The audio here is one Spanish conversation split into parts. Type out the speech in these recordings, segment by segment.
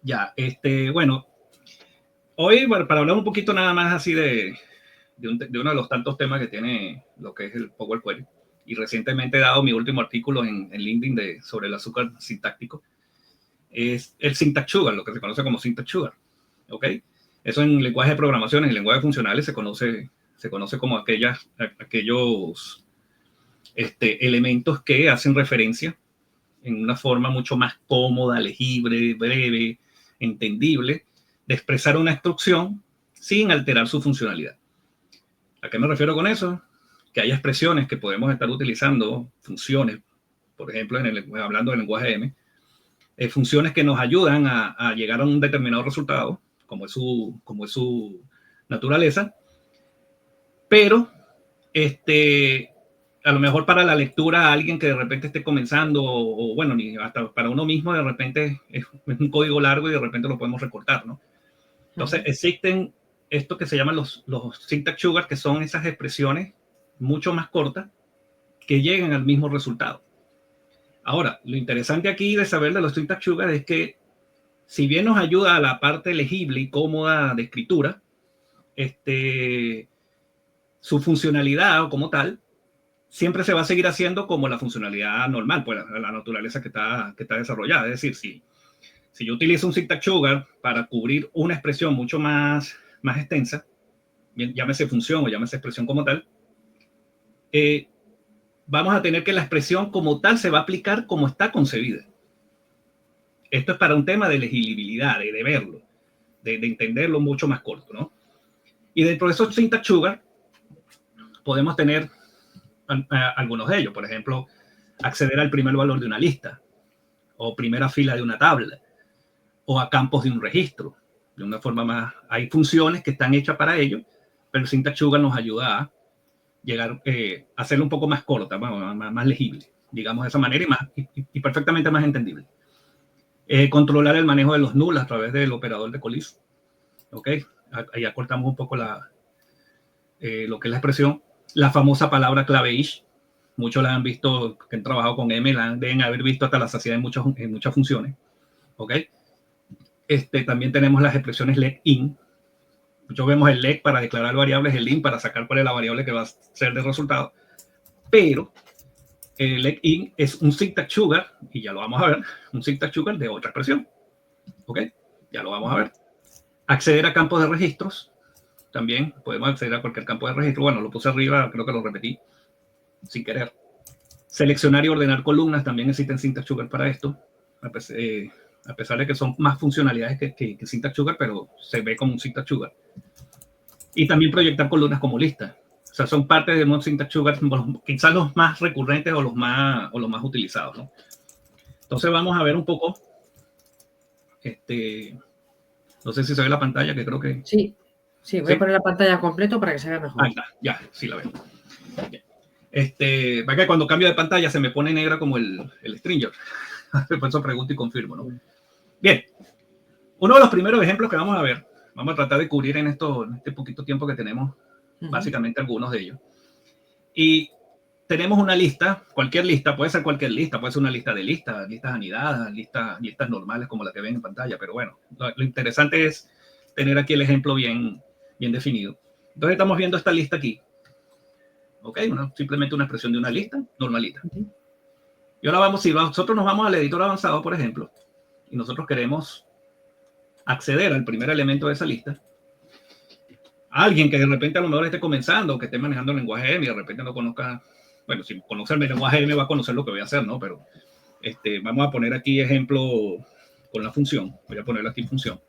Ya, bueno, hoy para hablar un poquito nada más así de uno de los tantos temas que tiene lo que es el Power Query. Y recientemente he dado mi último artículo en LinkedIn sobre el azúcar sintáctico. Es el syntax sugar, lo que se conoce como syntax sugar. ¿Ok? Eso en lenguaje de programación, en lenguaje funcionales, se conoce como aquellos elementos que hacen referencia en una forma mucho más cómoda, legible, breve, entendible, de expresar una instrucción sin alterar su funcionalidad. ¿A qué me refiero con eso? Que hay expresiones que podemos estar utilizando, funciones, por ejemplo, hablando del lenguaje M, funciones que nos ayudan a llegar a un determinado resultado, como es su naturaleza, pero a lo mejor para la lectura a alguien que de repente esté comenzando, o bueno, hasta para uno mismo de repente es un código largo y de repente lo podemos recortar, ¿no? Entonces existen esto que se llaman los syntax sugar, que son esas expresiones mucho más cortas que llegan al mismo resultado. Ahora, lo interesante aquí de saber de los syntax sugar es que si bien nos ayuda a la parte legible y cómoda de escritura, su funcionalidad como tal siempre se va a seguir haciendo como la funcionalidad normal, pues la naturaleza que está desarrollada. Es decir, si yo utilizo un syntax sugar para cubrir una expresión mucho más extensa, llámese función o llámese expresión como tal, vamos a tener que la expresión como tal se va a aplicar como está concebida. Esto es para un tema de legibilidad, de verlo, de entenderlo mucho más corto, ¿no? Y dentro de esos syntax sugar podemos tener algunos de ellos. Por ejemplo, acceder al primer valor de una lista, o primera fila de una tabla, o a campos de un registro. De una forma más, hay funciones que están hechas para ello, pero el syntax sugar nos ayuda a llegar a hacerlo un poco más corta, más legible, digamos de esa manera, y perfectamente más entendible. Controlar el manejo de los null a través del operador de Collis. ¿Ok? Ahí acortamos un poco lo que es la expresión. La famosa palabra clave ish. Muchos la han visto, que han trabajado con M, la deben haber visto hasta la saciedad en muchas funciones. ¿Ok? También tenemos las expresiones let in. Muchos vemos el let para declarar variables, el in para sacar cuál es la variable que va a ser de resultado. Pero el let in es un syntax sugar, y ya lo vamos a ver, un syntax sugar de otra expresión. ¿Ok? Ya lo vamos a ver. Acceder a campos de registros. También podemos acceder a cualquier campo de registro. Bueno, lo puse arriba, creo que lo repetí sin querer. Seleccionar y ordenar columnas. También existen syntax sugar para esto. A pesar de que son más funcionalidades que syntax sugar, pero se ve como un syntax sugar. Y también proyectar columnas como listas. O sea, son parte de un syntax sugar, quizás los más recurrentes o los más utilizados, ¿no? Entonces vamos a ver un poco. No sé si se ve la pantalla, que creo que... Sí, voy a poner la pantalla completa para que se vea mejor. Ahí está, ya, sí la veo. Va que cuando cambio de pantalla se me pone negra como el stringer. Por eso pregunto y confirmo, ¿no? Bien, uno de los primeros ejemplos que vamos a ver, vamos a tratar de cubrir en este poquito tiempo que tenemos, básicamente algunos de ellos. Y tenemos una lista, cualquier lista, puede ser cualquier lista, puede ser una lista de listas anidadas, listas normales como la que ven en pantalla, pero bueno, lo interesante es tener aquí el ejemplo bien definido. Entonces estamos viendo esta lista aquí. ¿Ok? Simplemente una expresión de una lista normalita. Y ahora si nosotros nos vamos al editor avanzado, por ejemplo, y nosotros queremos acceder al primer elemento de esa lista, alguien que de repente a lo mejor esté comenzando, que esté manejando el lenguaje M y de repente no conozca, bueno, si conoce el lenguaje M va a conocer lo que voy a hacer, ¿no? Pero vamos a poner aquí ejemplo con la función. Voy a poner aquí función,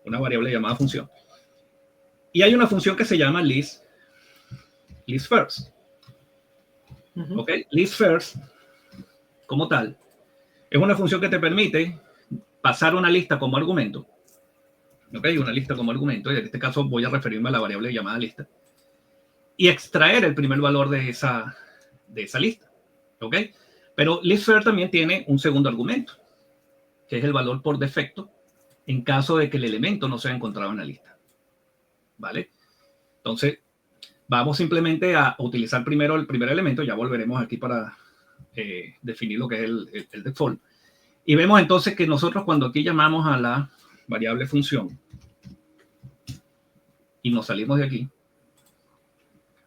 una variable llamada función. Y hay una función que se llama list first. ¿Ok? List first, como tal, es una función que te permite pasar una lista como argumento. ¿Ok? Una lista como argumento, y en este caso voy a referirme a la variable llamada lista, y extraer el primer valor de esa lista. ¿Ok? Pero list first también tiene un segundo argumento, que es el valor por defecto en caso de que el elemento no sea encontrado en la lista. ¿Vale? Entonces, vamos simplemente a utilizar primero el primer elemento, ya volveremos aquí para definir lo que es el default. Y vemos entonces que nosotros cuando aquí llamamos a la variable función, y nos salimos de aquí,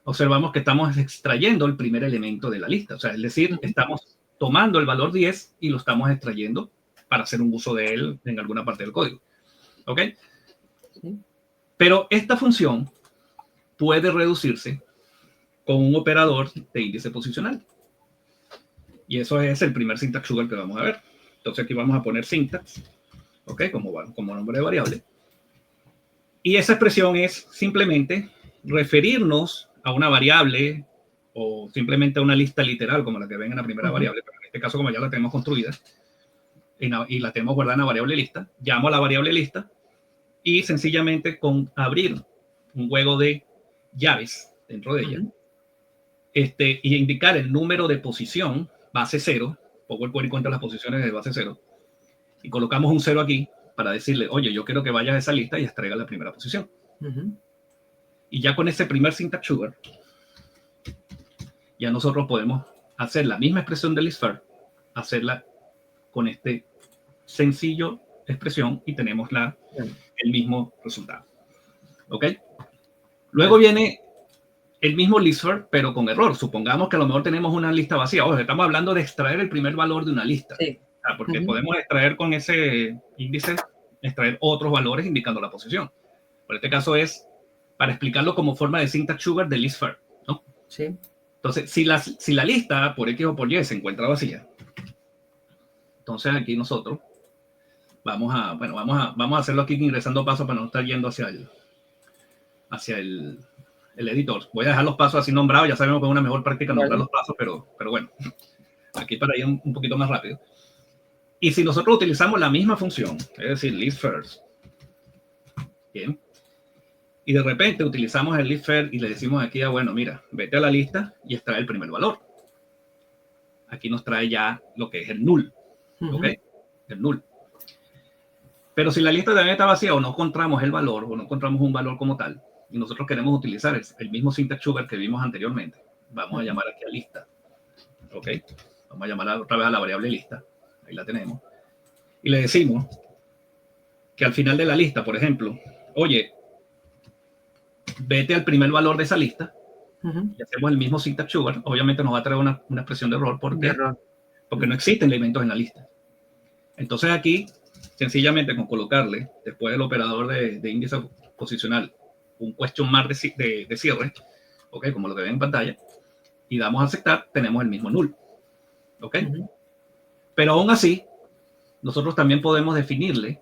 observamos que estamos extrayendo el primer elemento de la lista. O sea, es decir, estamos tomando el valor 10 y lo estamos extrayendo para hacer un uso de él en alguna parte del código. ¿Ok? Sí. Pero esta función puede reducirse con un operador de índice posicional. Y eso es el primer syntax sugar que vamos a ver. Entonces aquí vamos a poner syntax, ¿ok? Como nombre de variable. Y esa expresión es simplemente referirnos a una variable o simplemente a una lista literal como la que ven en la primera variable, pero en este caso como ya la tenemos construida y la tenemos guardada en la variable lista, llamo a la variable lista y sencillamente con abrir un juego de llaves dentro de ella y indicar el número de posición base 0, pongo el query cuenta las posiciones de base 0 y colocamos un 0 aquí para decirle, oye, yo quiero que vayas a esa lista y extraiga la primera posición. Y ya con ese primer syntax sugar, ya nosotros podemos hacer la misma expresión del listFir, hacerla con este sencillo expresión y tenemos el mismo resultado. ¿Ok? Luego viene el mismo listFir, pero con error. Supongamos que a lo mejor tenemos una lista vacía. Ojo, estamos hablando de extraer el primer valor de una lista. Sí. Porque podemos extraer con ese índice, extraer otros valores indicando la posición. Por este caso es para explicarlo como forma de syntax sugar de listFir, ¿no? Sí. Entonces, si la lista por X o por Y se encuentra vacía, entonces aquí nosotros vamos a hacerlo aquí ingresando pasos para no estar yendo hacia el editor. Voy a dejar los pasos así nombrados, ya sabemos que es una mejor práctica nombrar los pasos, pero bueno, aquí para ir un poquito más rápido. Y si nosotros utilizamos la misma función, es decir, listFirst, bien, y de repente utilizamos el listFir y le decimos aquí, bueno, mira, vete a la lista y extrae el primer valor. Aquí nos trae ya lo que es el null, ¿ok? El null. Pero si la lista también está vacía o no encontramos el valor o no encontramos un valor como tal y nosotros queremos utilizar el mismo syntax sugar que vimos anteriormente, vamos a llamar aquí a lista, ¿ok? Vamos a llamar otra vez a la variable lista. Ahí la tenemos. Y le decimos que al final de la lista, por ejemplo, oye, vete al primer valor de esa lista y hacemos el mismo syntax sugar. Obviamente nos va a traer una expresión de error porque no existen elementos en la lista. Entonces aquí, sencillamente con colocarle, después del operador de índice posicional, un question mark de cierre, ¿ok? Como lo que ven en pantalla, y damos a aceptar, tenemos el mismo null, ¿ok? Pero aún así, nosotros también podemos definirle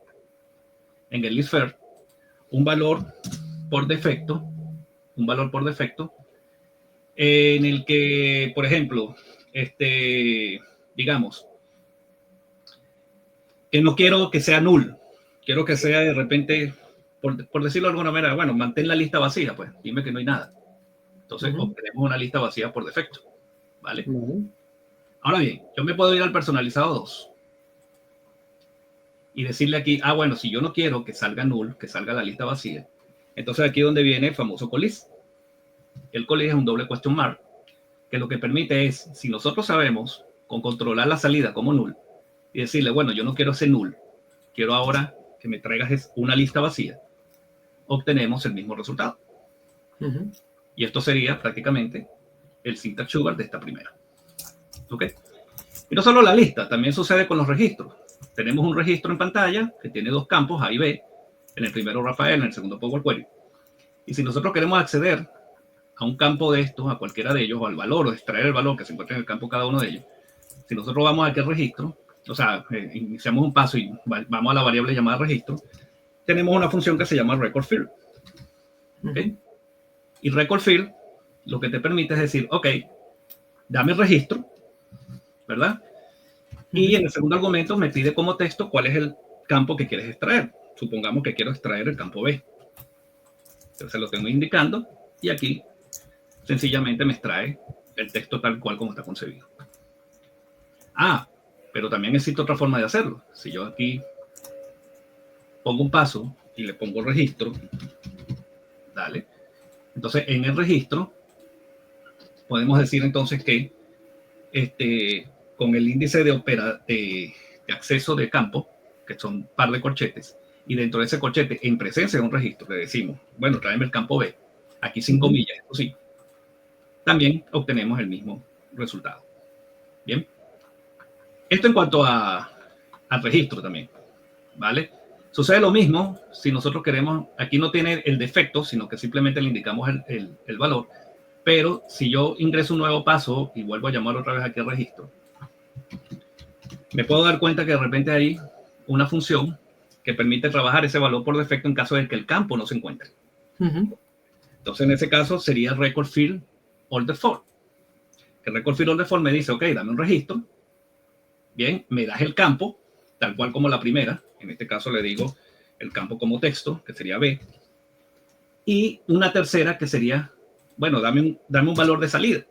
en el listFir un valor por defecto, en el que, por ejemplo, digamos, que no quiero que sea null, quiero que sea de repente, por decirlo de alguna manera, bueno, mantén la lista vacía, pues, dime que no hay nada. Entonces, obtenemos una lista vacía por defecto, ¿vale? Ahora bien, yo me puedo ir al personalizado 2 y decirle aquí, bueno, si yo no quiero que salga null, que salga la lista vacía, entonces aquí es donde viene el famoso colis. El colis es un doble question mark, que lo que permite es, si nosotros sabemos con controlar la salida como null, y decirle, bueno, yo no quiero ese null, quiero ahora que me traigas una lista vacía, obtenemos el mismo resultado. Y esto sería prácticamente el syntax sugar de esta primera. ¿Ok? Y no solo la lista, también sucede con los registros. Tenemos un registro en pantalla que tiene dos campos, A y B, en el primero Rafael, en el segundo Power Query. Y si nosotros queremos acceder a un campo de estos, a cualquiera de ellos, o al valor, o extraer el valor que se encuentra en el campo cada uno de ellos, si nosotros vamos a aquel registro, o sea, iniciamos un paso y vamos a la variable llamada registro, tenemos una función que se llama record field. ¿Okay? Y record field lo que te permite es decir, ok, dame el registro, ¿verdad? Y en el segundo argumento me pide como texto cuál es el campo que quieres extraer. Supongamos que quiero extraer el campo B. Entonces lo tengo indicando y aquí sencillamente me extrae el texto tal cual como está concebido. Pero también existe otra forma de hacerlo. Si yo aquí pongo un paso y le pongo registro, dale. Entonces en el registro podemos decir entonces que con el índice de acceso de campo, que son par de corchetes, y dentro de ese corchete, en presencia de un registro, le decimos, bueno, tráeme el campo B, aquí 5 millas, esto sí, también obtenemos el mismo resultado. Bien. Esto en cuanto al registro también, ¿vale? Sucede lo mismo si nosotros queremos, aquí no tiene el defecto, sino que simplemente le indicamos el valor, pero si yo ingreso un nuevo paso y vuelvo a llamar otra vez aquí al registro, me puedo dar cuenta que de repente hay una función que permite trabajar ese valor por defecto en caso de que el campo no se encuentre. Entonces, en ese caso, sería record field or default. El record field or default me dice, ok, dame un registro. Bien, me das el campo, tal cual como la primera. En este caso le digo el campo como texto, que sería B. Y una tercera que sería, bueno, dame un valor de salida.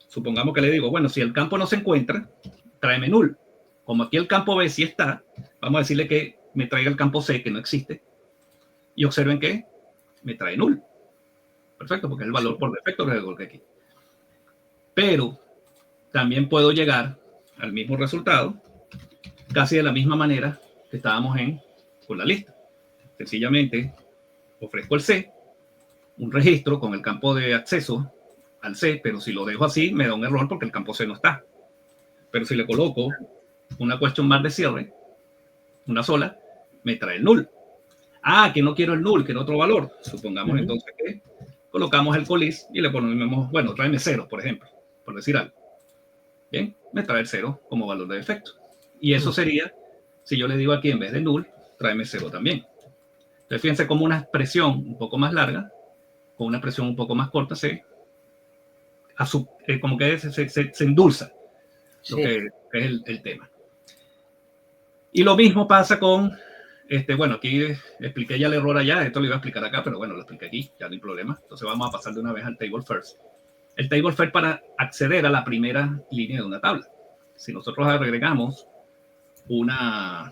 Supongamos que le digo, bueno, si el campo no se encuentra, tráeme null. Como aquí el campo B sí está, vamos a decirle que me traiga el campo C, que no existe. Y observen que me trae null. Perfecto, porque es el valor por defecto que le coloqué aquí. Pero también puedo llegar al mismo resultado casi de la misma manera que estábamos con la lista. Sencillamente ofrezco el C, un registro con el campo de acceso al C, pero si lo dejo así me da un error porque el campo C no está. Pero si le coloco una question mark de cierre, una sola, me trae el null. Ah, que no quiero el null, quiero otro valor. Supongamos entonces que colocamos el colis y le ponemos, bueno, tráeme 0, por ejemplo, por decir algo. Bien, me trae el 0 como valor de defecto. Y eso sería, si yo le digo aquí en vez de null, tráeme 0 también. Entonces, fíjense cómo una expresión un poco más larga, con una expresión un poco más corta, como que se endulza lo que es el tema. Y lo mismo pasa con, bueno, aquí expliqué ya el error allá, esto lo iba a explicar acá, pero bueno, lo expliqué aquí, ya no hay problema. Entonces vamos a pasar de una vez al table first. El table first para acceder a la primera línea de una tabla. Si nosotros agregamos una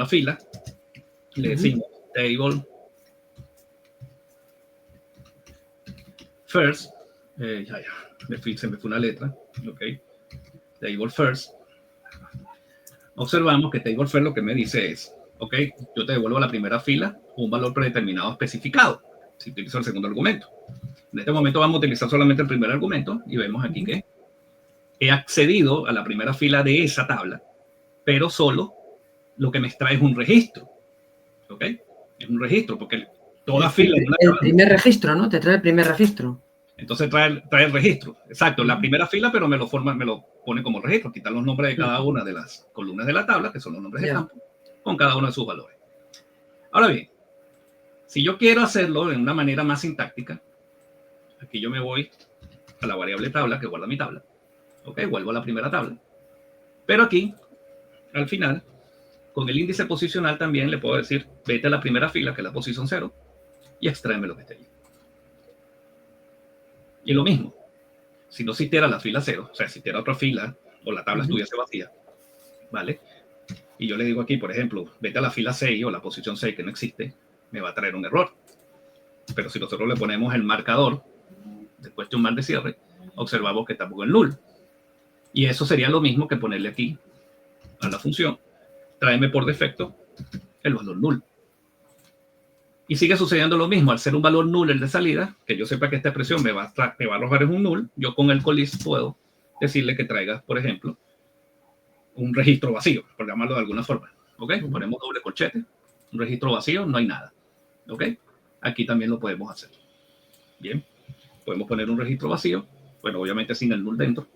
fila, le decimos table first, se me fue una letra, ok, table first. Observamos que table first lo que me dice es, ok, yo te devuelvo a la primera fila un valor predeterminado especificado, si utilizo el segundo argumento. En este momento vamos a utilizar solamente el primer argumento y vemos aquí que he accedido a la primera fila de esa tabla, pero solo lo que me extrae es un registro, ¿ok? Es un registro, porque toda fila... El primer registro, ¿no? Te trae el primer registro. Entonces trae el registro, exacto, la primera fila, pero me lo pone como registro, quitar los nombres de cada una de las columnas de la tabla, que son los nombres de campo, con cada uno de sus valores. Ahora bien, si yo quiero hacerlo de una manera más sintáctica, aquí yo me voy a la variable tabla que guarda mi tabla, ok, vuelvo a la primera tabla, pero aquí, al final, con el índice posicional también le puedo decir, vete a la primera fila, que es la posición 0, y extráeme lo que esté allí. Y lo mismo, si no existiera la fila 0, o sea, si existiera otra fila o la tabla estuviese vacía, ¿vale? Y yo le digo aquí, por ejemplo, vete a la fila 6 o la posición 6 que no existe, me va a traer un error. Pero si nosotros le ponemos el marcador, después de un mark de cierre, observamos que tampoco es null. Y eso sería lo mismo que ponerle aquí a la función, tráeme por defecto el valor null. Y sigue sucediendo lo mismo, al ser un valor null el de salida, que yo sepa que esta expresión me va a arrojar es un null, yo con el colis puedo decirle que traiga, por ejemplo, un registro vacío, por llamarlo de alguna forma. ¿Ok? Ponemos doble corchete, un registro vacío, no hay nada. ¿Ok? Aquí también lo podemos hacer. Bien, podemos poner un registro vacío, bueno, obviamente sin el null dentro.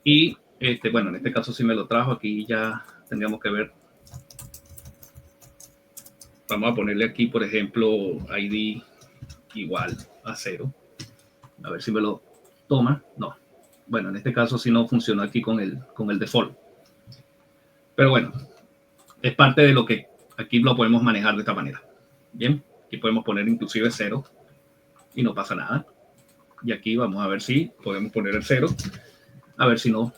Y, bueno, en este caso sí me lo trajo, aquí ya tendríamos que ver. Vamos a ponerle aquí, por ejemplo, ID igual a 0. A ver si me lo toma. No. Bueno, en este caso sí no funciona aquí con el default. Pero bueno, es parte de lo que aquí lo podemos manejar de esta manera. Bien, aquí podemos poner inclusive 0 y no pasa nada. Y aquí vamos a ver si podemos poner el 0. A ver si no.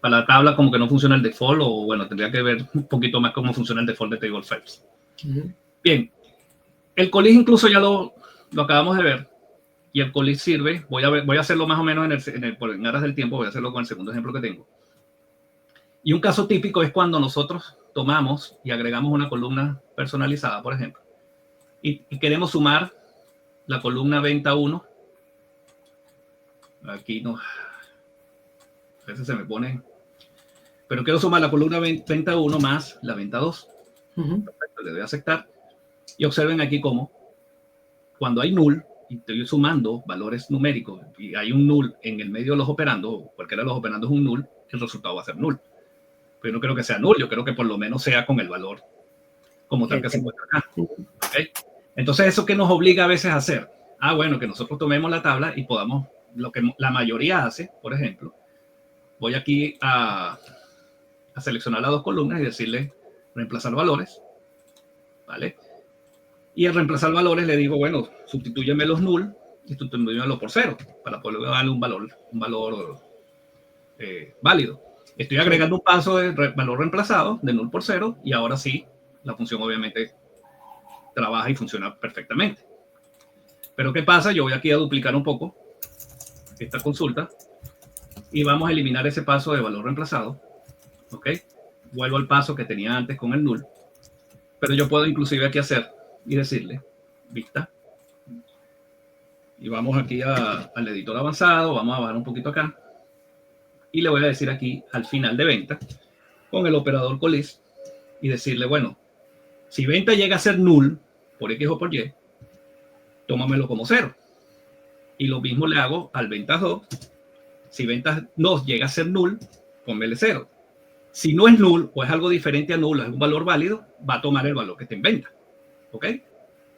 Para la tabla como que no funciona el default, o bueno, tendría que ver un poquito más cómo funciona el default de table first. Bien, el colis incluso ya lo acabamos de ver, y el colis sirve, voy a hacerlo más o menos en aras del tiempo, voy a hacerlo con el segundo ejemplo que tengo. Y un caso típico es cuando nosotros tomamos y agregamos una columna personalizada, por ejemplo, y queremos sumar la columna venta 1, aquí no, a veces se me pone, pero quiero sumar la columna venta 1 más la venta 2. Perfecto, le doy a aceptar. Y observen aquí cómo cuando hay null, y estoy sumando valores numéricos, y hay un null en el medio de los operandos, cualquiera de los operandos es un null, el resultado va a ser null. Pero yo no creo que sea null, yo creo que por lo menos sea con el valor como tal que se encuentra acá. ¿Okay? Entonces, ¿eso qué nos obliga a veces a hacer? Bueno, que nosotros tomemos la tabla y podamos, lo que la mayoría hace, por ejemplo, voy aquí a seleccionar las dos columnas y decirle reemplazar valores, ¿vale? Y al reemplazar valores le digo, bueno, sustitúyeme los null y sustitúyemelo por 0 para poder darle un valor válido. Estoy agregando un paso de valor reemplazado de null por 0 y ahora sí, la función obviamente trabaja y funciona perfectamente. Pero ¿qué pasa? Yo voy aquí a duplicar un poco esta consulta y vamos a eliminar ese paso de valor reemplazado. ¿Ok? Vuelvo al paso que tenía antes con el null. Pero yo puedo inclusive aquí hacer y decirle vista. Y vamos aquí al editor avanzado. Vamos a bajar un poquito acá. Y le voy a decir aquí al final de venta con el operador colis y decirle, bueno, si venta llega a ser null por X o por Y, tómamelo como 0. Y lo mismo le hago al ventas 2. Si ventas 2 llega a ser null, pónmele 0. Si no es null o es algo diferente a null, es un valor válido, va a tomar el valor que esté en venta. ¿Ok?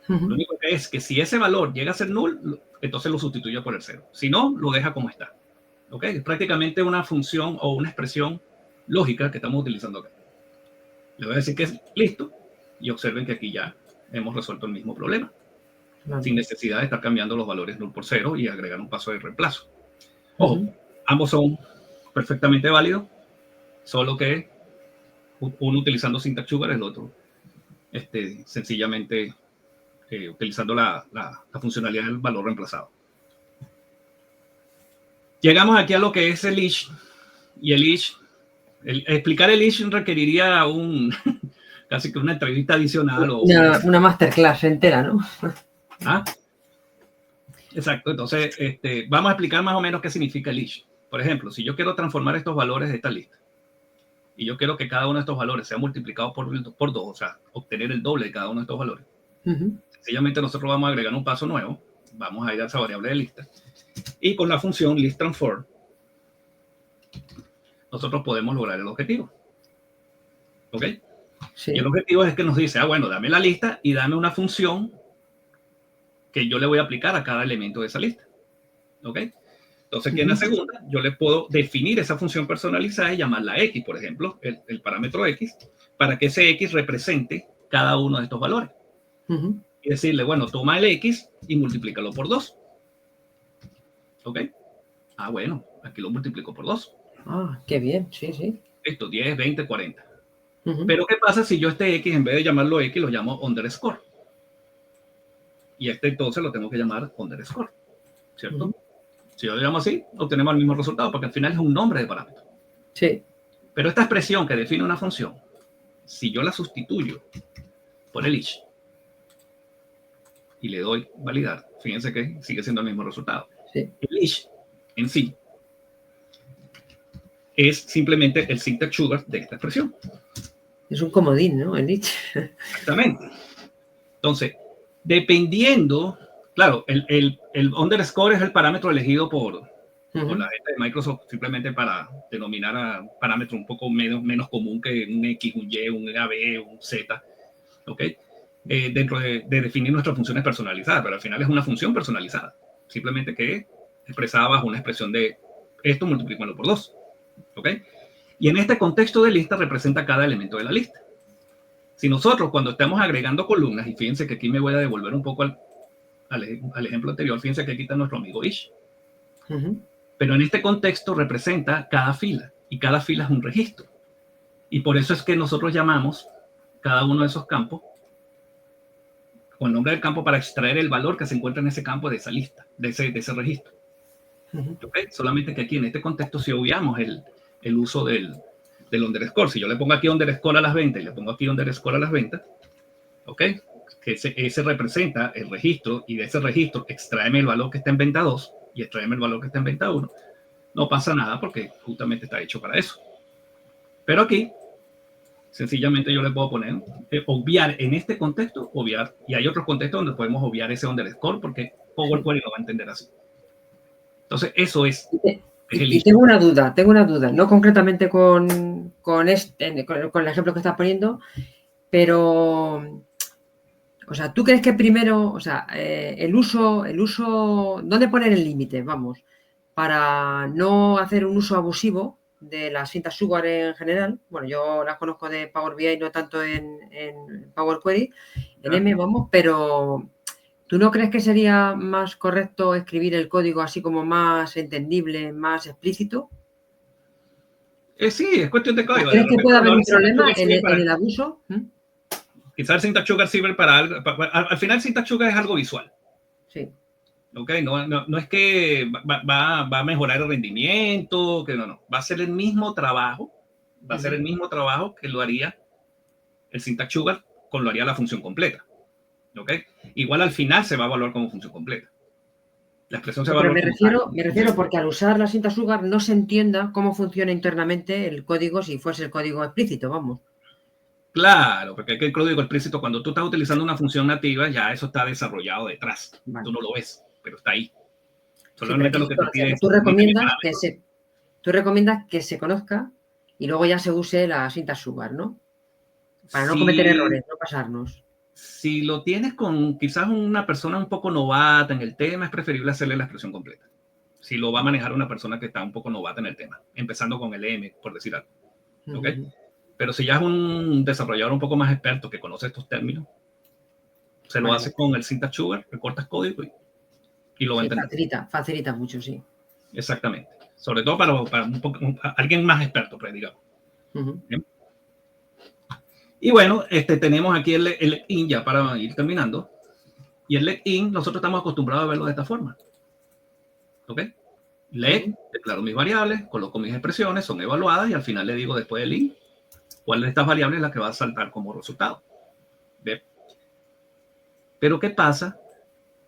Lo único que es que si ese valor llega a ser null, entonces lo sustituye por el 0. Si no, lo deja como está. ¿Ok? Es prácticamente una función o una expresión lógica que estamos utilizando acá. Le voy a decir que es listo y observen que aquí ya hemos resuelto el mismo problema. Sin necesidad de estar cambiando los valores null por 0 y agregar un paso de reemplazo. Ojo, ambos son perfectamente válidos, solo que uno utilizando syntax sugar, el otro sencillamente utilizando la funcionalidad del valor reemplazado. Llegamos aquí a lo que es el each, y el each, explicar el each requeriría casi que una entrevista adicional. Una masterclass entera, ¿no? Exacto, entonces vamos a explicar más o menos qué significa el each. Por ejemplo, si yo quiero transformar estos valores de esta lista, y yo quiero que cada uno de estos valores sea multiplicado por 2, o sea, obtener el doble de cada uno de estos valores. Sencillamente nosotros vamos a agregar un paso nuevo, vamos a ir a esa variable de lista, y con la función list transform, nosotros podemos lograr el objetivo. ¿Ok? Sí. Y el objetivo es que nos dice, bueno, dame la lista y dame una función que yo le voy a aplicar a cada elemento de esa lista. ¿Ok? Entonces, aquí en la segunda, yo le puedo definir esa función personalizada y llamarla X, por ejemplo, el parámetro X, para que ese X represente cada uno de estos valores. Y decirle, bueno, toma el X y multiplícalo por 2. ¿Ok? Bueno, aquí lo multiplico por 2. Qué bien, sí, sí. Esto, 10, 20, 40. Pero, ¿qué pasa si yo este X, en vez de llamarlo X, lo llamo underscore? Y entonces lo tengo que llamar underscore, ¿cierto? Si yo lo llamo así, obtenemos el mismo resultado, porque al final es un nombre de parámetro. Sí. Pero esta expresión que define una función, si yo la sustituyo por el each y le doy validar, fíjense que sigue siendo el mismo resultado. Sí. El each en sí es simplemente el syntax sugar de esta expresión. Es un comodín, ¿no? El each. Exactamente. Entonces, dependiendo, claro, el underscore es el parámetro elegido por la gente de Microsoft simplemente para denominar a parámetro un poco menos común que un X, un Y, un AB, un Z, ¿ok? Dentro de definir nuestras funciones personalizadas, pero al final es una función personalizada, simplemente que expresada bajo una expresión de esto multiplícalo por 2, ¿ok? Y en este contexto de lista representa cada elemento de la lista. Si nosotros cuando estamos agregando columnas, y fíjense que aquí me voy a devolver un poco al ejemplo anterior, fíjense que aquí está nuestro amigo each. Pero en este contexto representa cada fila, y cada fila es un registro. Y por eso es que nosotros llamamos cada uno de esos campos con el nombre del campo para extraer el valor que se encuentra en ese campo de esa lista, de ese registro. ¿Okay? Solamente que aquí en este contexto si obviamos el uso del del underscore. Si yo le pongo aquí underscore a las ventas y le pongo aquí underscore a las ventas, ¿ok? Que ese representa el registro, y de ese registro extraeme el valor que está en venta 2 y extraeme el valor que está en venta 1. No pasa nada porque justamente está hecho para eso. Pero aquí, sencillamente yo le puedo poner, obviar en este contexto, obviar, y hay otros contextos donde podemos obviar ese underscore porque Power Query lo va a entender así. Entonces, eso es. Y tengo una duda, no concretamente con el ejemplo que estás poniendo, pero, o sea, ¿tú crees que primero, o sea, el uso, ¿dónde poner el límite? Vamos, para no hacer un uso abusivo de las cintas Sugar en general. Bueno, yo las conozco de Power BI, no tanto en Power Query, en M, vamos, pero ¿tú no crees que sería más correcto escribir el código así como más entendible, más explícito? Sí, es cuestión de código. ¿Crees que puede haber un problema en el abuso? Quizás el Syntax Sugar sirve para algo. Al final, Syntax Sugar es algo visual. Sí. ¿Ok? No es que va a mejorar el rendimiento, que no. Va a ser el mismo trabajo. Va a ser el mismo trabajo que lo haría el Syntax Sugar, lo haría la función completa. ¿Ok? Igual al final se va a evaluar como función completa. La expresión se va a evaluar. Me refiero porque al usar la cinta Sugar no se entienda cómo funciona internamente el código si fuese el código explícito, vamos. Claro, porque el código explícito, cuando tú estás utilizando una función nativa, ya eso está desarrollado detrás. Vale. Tú no lo ves, pero está ahí. Solamente lo que te pide es... Tú recomiendas que se conozca y luego ya se use la cinta Sugar, ¿no? Para no cometer errores, no pasarnos. Si lo tienes con quizás una persona un poco novata en el tema, es preferible hacerle la expresión completa. Si lo va a manejar una persona que está un poco novata en el tema, empezando con el M, por decir algo. ¿Ok? Pero si ya es un desarrollador un poco más experto que conoce estos términos, se lo hace con el Syntax Sugar, recortas código y lo va a entender. Facilita mucho, sí. Exactamente. Sobre todo para alguien más experto, pues, digamos. Y bueno, tenemos aquí el in ya para ir terminando. Y el in, nosotros estamos acostumbrados a verlo de esta forma. ¿Ok? Declaro mis variables, coloco mis expresiones, son evaluadas y al final le digo después del in cuál de estas variables es la que va a saltar como resultado. ¿Ve? Pero ¿qué pasa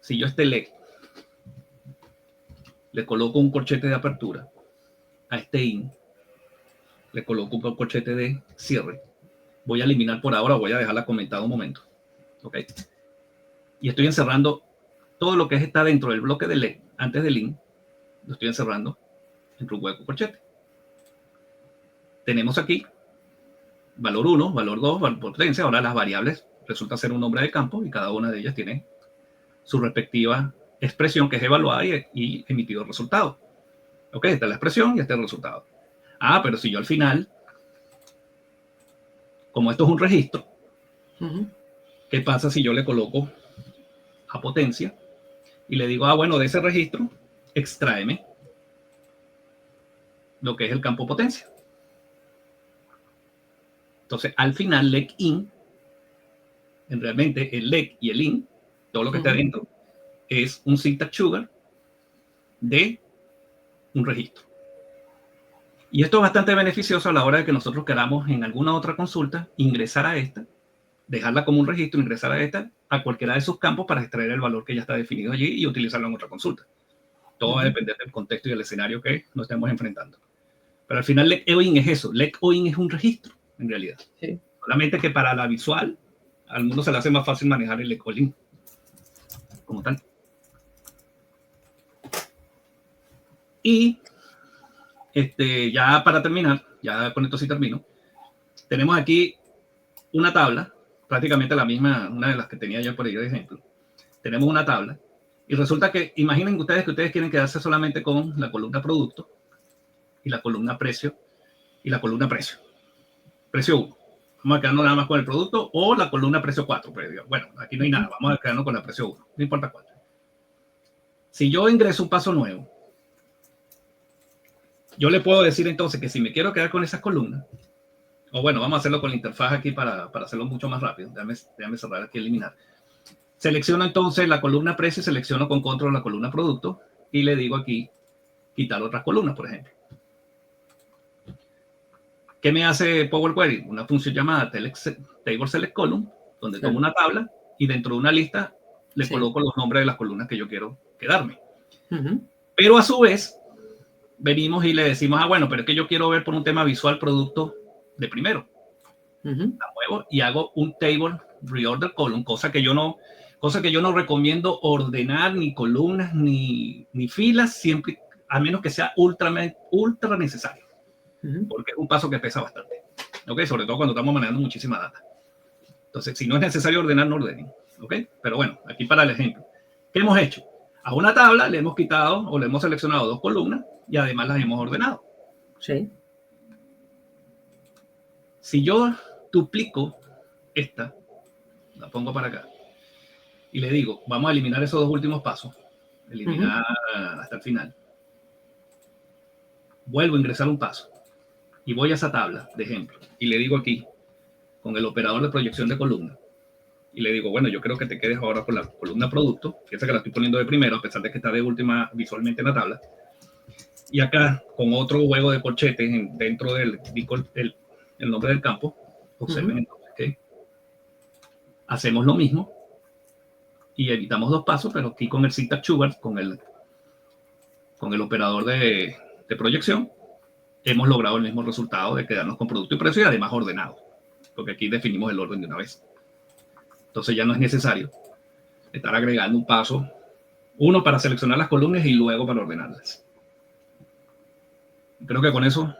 si yo let le coloco un corchete de apertura a este in, le coloco un corchete de cierre? Voy a eliminar por ahora, voy a dejarla comentada un momento. ¿Ok? Y estoy encerrando todo lo que está dentro del bloque de let antes del in, lo estoy encerrando entre un hueco corchete. Tenemos aquí valor 1, valor 2, valor potencia. Ahora las variables resulta ser un nombre de campo y cada una de ellas tiene su respectiva expresión que es evaluada y emitido el resultado. Ok, esta es la expresión y este es el resultado. Pero si yo al final, como esto es un registro, ¿qué pasa si yo le coloco a potencia y le digo, bueno, de ese registro, extráeme lo que es el campo potencia? Entonces, al final, let in, realmente el let y el in, todo lo que está dentro, es un Syntax Sugar de un registro. Y esto es bastante beneficioso a la hora de que nosotros queramos en alguna otra consulta ingresar a esta, dejarla como un registro, ingresar a esta, a cualquiera de sus campos para extraer el valor que ya está definido allí y utilizarlo en otra consulta. Todo va a depender del contexto y del escenario que nos estemos enfrentando. Pero al final, let o in es eso. Let o in es un registro, en realidad. Sí. Solamente que para la visual, al mundo se le hace más fácil manejar el let o in como tal. Y ya para terminar, ya con esto sí termino, tenemos aquí una tabla, prácticamente la misma, una de las que tenía yo por ahí de ejemplo. Tenemos una tabla y resulta que, imaginen ustedes que ustedes quieren quedarse solamente con la columna producto y la columna precio y la columna precio. Precio 1. Vamos a quedarnos nada más con el producto o la columna precio 4. Pues, bueno, aquí no hay nada, vamos a quedarnos con la precio 1, no importa cuál. Si yo ingreso un paso nuevo, yo le puedo decir entonces que si me quiero quedar con esas columnas, o bueno, vamos a hacerlo con la interfaz aquí para hacerlo mucho más rápido. Déjame cerrar aquí, eliminar. Selecciono entonces la columna precio, selecciono con control la columna producto y le digo aquí quitar otras columnas, por ejemplo. ¿Qué me hace Power Query? Una función llamada Table Select Column, donde tomo una tabla y dentro de una lista le coloco los nombres de las columnas que yo quiero quedarme. Pero a su vez, venimos y le decimos, bueno, pero es que yo quiero ver por un tema visual producto de primero. La muevo y hago un Table Reorder Column, cosa que yo no recomiendo ordenar ni columnas ni filas, siempre, a menos que sea ultra necesario. Porque es un paso que pesa bastante. ¿Okay? Sobre todo cuando estamos manejando muchísima data. Entonces, si no es necesario ordenar, no ordenen. ¿Okay? Pero bueno, aquí para el ejemplo. ¿Qué hemos hecho? A una tabla le hemos quitado o le hemos seleccionado 2 columnas y además las hemos ordenado. Sí. Si yo duplico esta, la pongo para acá, y le digo, vamos a eliminar esos 2 últimos pasos, eliminar hasta el final. Vuelvo a ingresar un paso y voy a esa tabla, de ejemplo, y le digo aquí, con el operador de proyección de columna, y le digo, bueno, yo creo que te quedes ahora con la columna producto, fíjate que la estoy poniendo de primero, a pesar de que está de última visualmente en la tabla, y acá, con otro juego de corchetes dentro del el nombre del campo, observen entonces que hacemos lo mismo, y evitamos 2 pasos, pero aquí con el syntax sugar, con el operador de proyección, hemos logrado el mismo resultado de quedarnos con producto y precio y además ordenado, porque aquí definimos el orden de una vez. Entonces ya no es necesario estar agregando un paso, uno para seleccionar las columnas y luego para ordenarlas. Creo que con eso